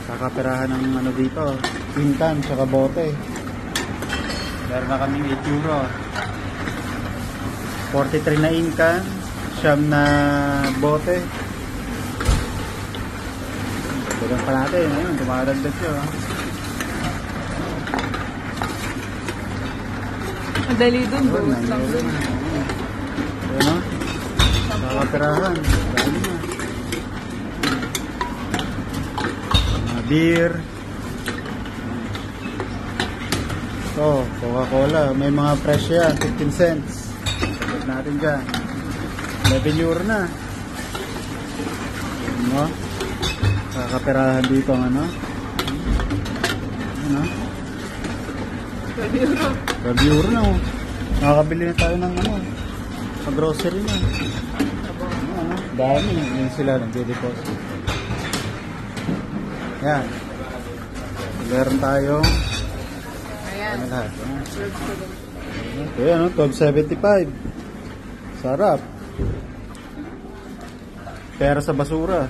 Kakapirahan ng ano dito, pintan, tsaka bote. Meron na kaming 8 euro. 43 na inkan, siyam na bote. Tulang pa natin, ayun, dumadagdag siya. Madali dun, buwas lang dun. Ayun o, kakapirahan, dami na. Beer. Ito, Coca-Cola. May mga presyo yan, 15 cents. Pagkat natin dyan. 11 euro na. Ano? Kakapirahan dito ang ano? Ano? 12 euro. 12 euro na oh. Nakakabili na tayo ng ano? Sa grocery na. Ano? Dami. Yan sila nagde-deposit. Yan. Meron tayong Ayan. ano lahat? Ayan, 12.75. Sarap. Pera sa basura.